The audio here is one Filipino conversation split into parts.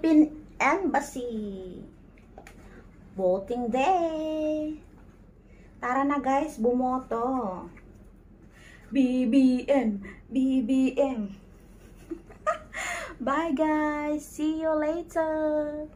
Philippine Embassy. Voting day. Tara na guys, bumoto. BBM, BBM. Bye guys, see you later.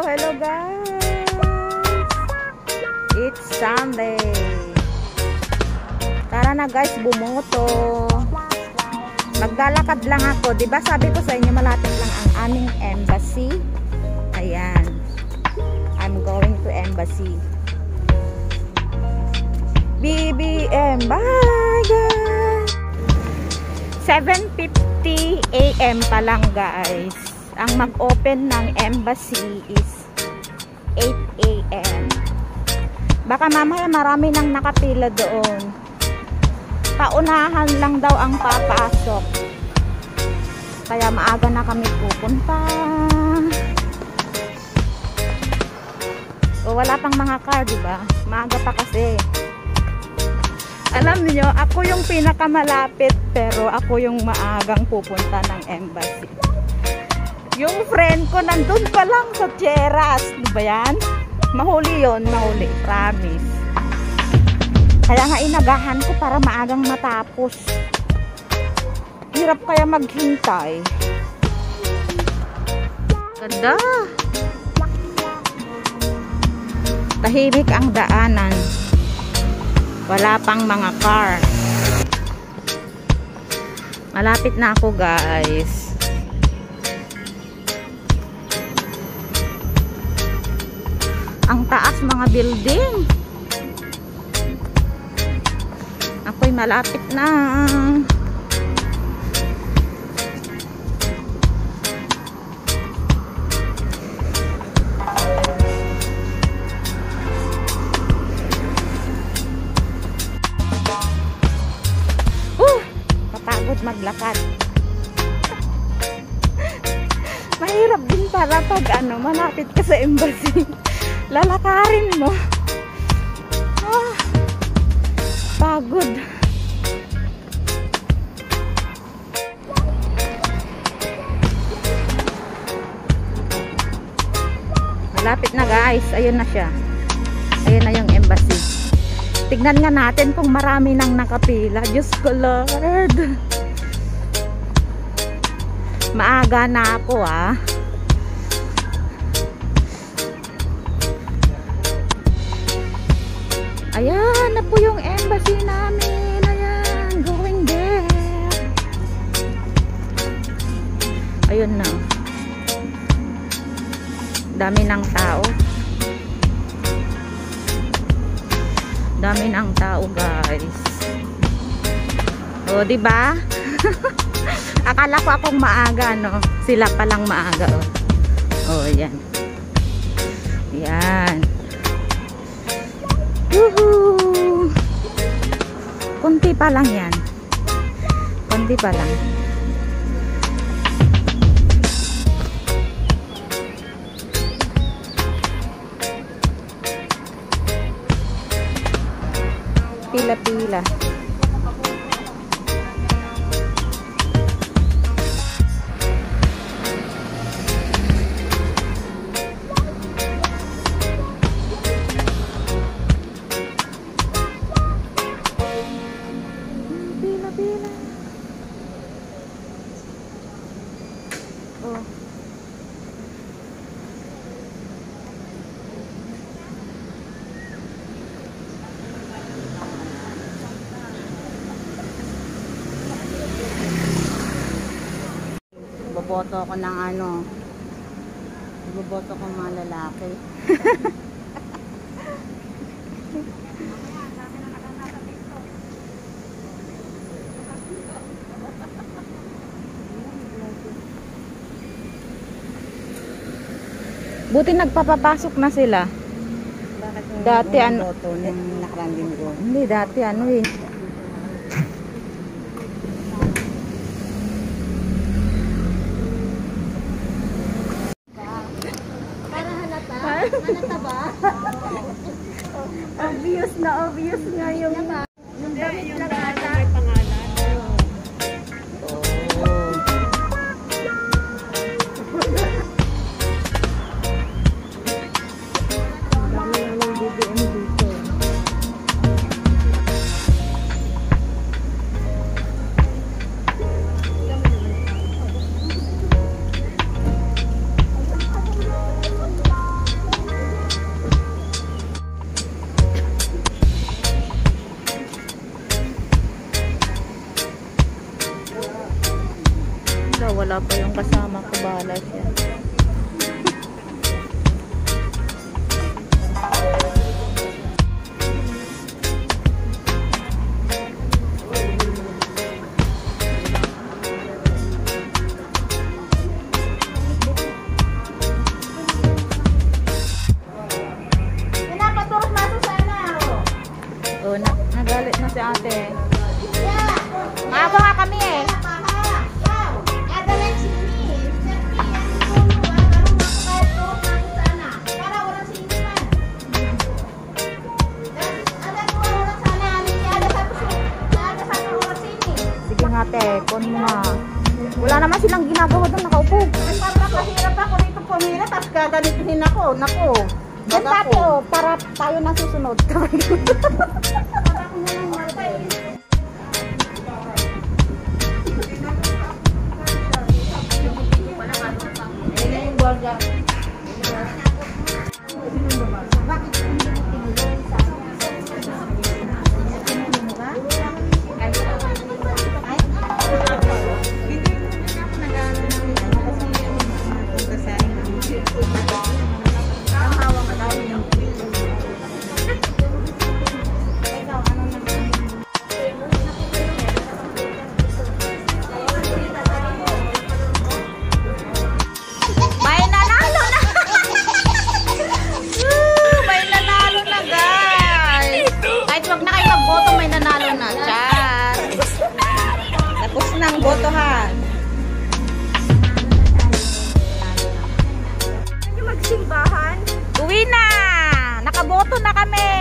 Hello guys. It's Sunday. Tara na guys, bumoto. Maglalakad lang ako. Diba sabi ko sa inyo malapit lang ang aming embassy. Ayan. I'm going to embassy. BBM. Bye guys. 7:50 AM pa lang guys. Ang mag-open ng embassy is 8 AM. Baka mamaya marami nang nakapila doon. Paunahan lang daw ang papasok. Kaya maaga na kami pupunta. O wala pang mga car, diba? Maaga pa kasi. Alam niyo, ako yung pinakamalapit pero ako yung maagang pupunta ng embassy. Yung friend ko nandun pa lang sa Cheras. Diba yan? Mahuli yun, mahuli. Promise. Kaya nga inagahan ko para maagang matapos. Hirap kaya maghintay. Ganda. Tahimik ang daanan. Wala pang mga car. Malapit na ako guys. Ang taas mga building. Ako'y malapit na. Kapagod maglakad. Mahirap din para pag malapit ka sa embassy. Lalakarin mo. Pagod. Malapit na guys. Ayun na siya. Ayun na yung embassy. Tignan nga natin kung marami nang nakapila. Diyos ko Lord. Maaga na ako ah. Ayan na po yung embassy namin. Ayan, going there. Ayun na. Dami ng tao. Dami ng tao, guys. O, diba? Akala ko akong maaga, no? Sila palang maaga, oh. O, ayan. Ayan. Woohoo! Kunti pa lang yan. Kunti pa lang. Pila-pila. Oh. Boboto ako ng boboto ko mga lalaki. Buti nagpapapasok na sila. Bakit Dati ano? boto ng nakarang linggo? Hindi, dati ano eh. Para halata? Halata ba? Obvious na obvious nga yung Damit na bata. May pangalan. Wala pa yung kasama ko, bahala siya. Pinapaturok na ito sana. Oh, nagalit na si ate. Maaga nga kami eh. Sige nga te, kon mo nga. Wala naman silang ginagawa doon, nakaupo. Ay, parang kahirap ako dito pumila, tapos gaganituhin ako. Naku. Yan tate, oh, para tayo na susunod. Ng botohan. Ano magsimbahan? Uwi na! Nakaboto na kami!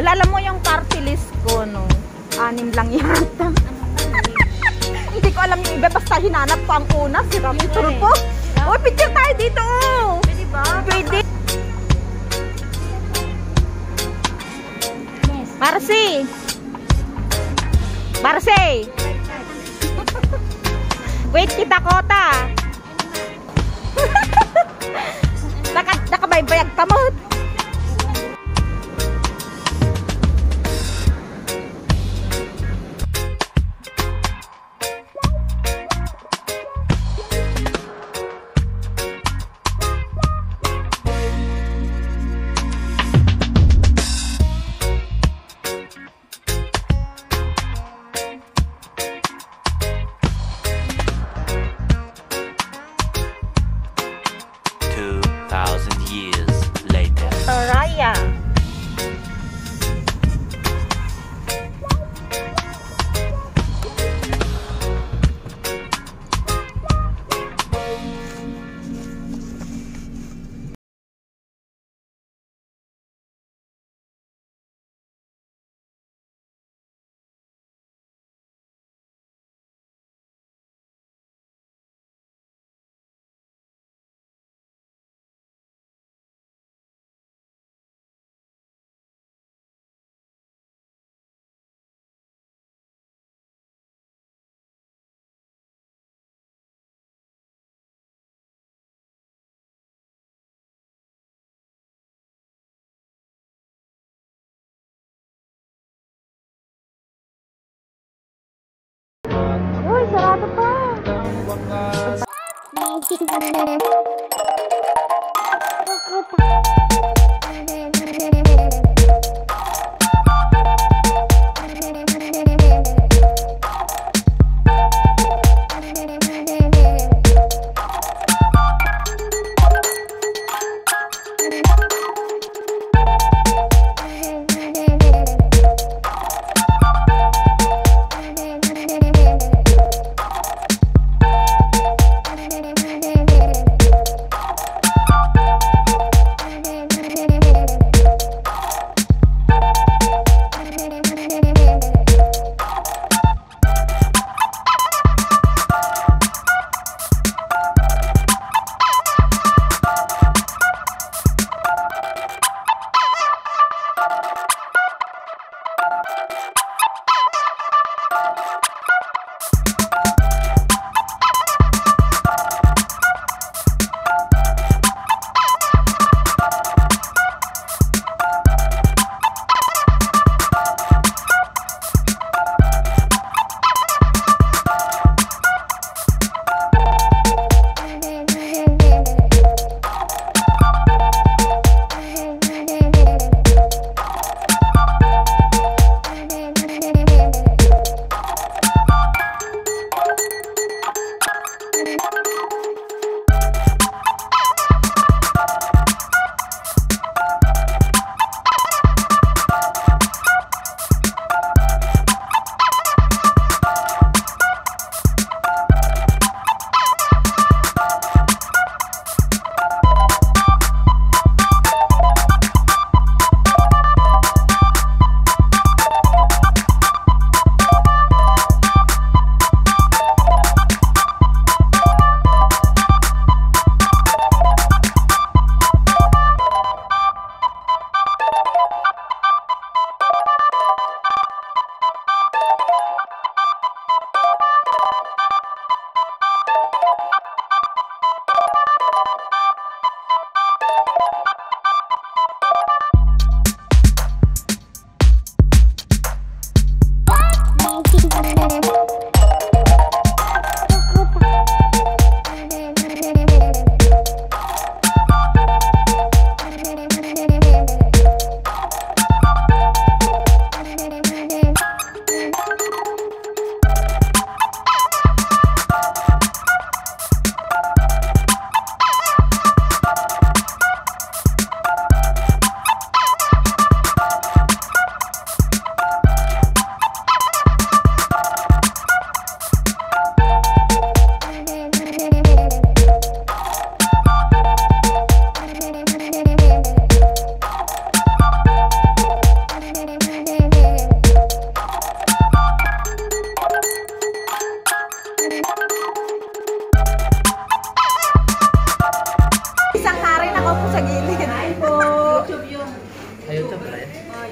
Alala mo yung party list ko, no? 6 lang yata. Hindi ko alam yung iba, basta hinanap ko ang una, si Rami Turpo. Uy, picture tayo dito! Pwede ba? Pwede! Marcy! Marcy! Wait kita kota! Nakabaybayag ka mo! Soraya. Uy, sarado pa.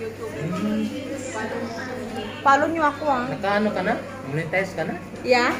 YouTube. Hmm. Follow nyo ako ah. Nakaano ka na? Monetize ka na? Yeah?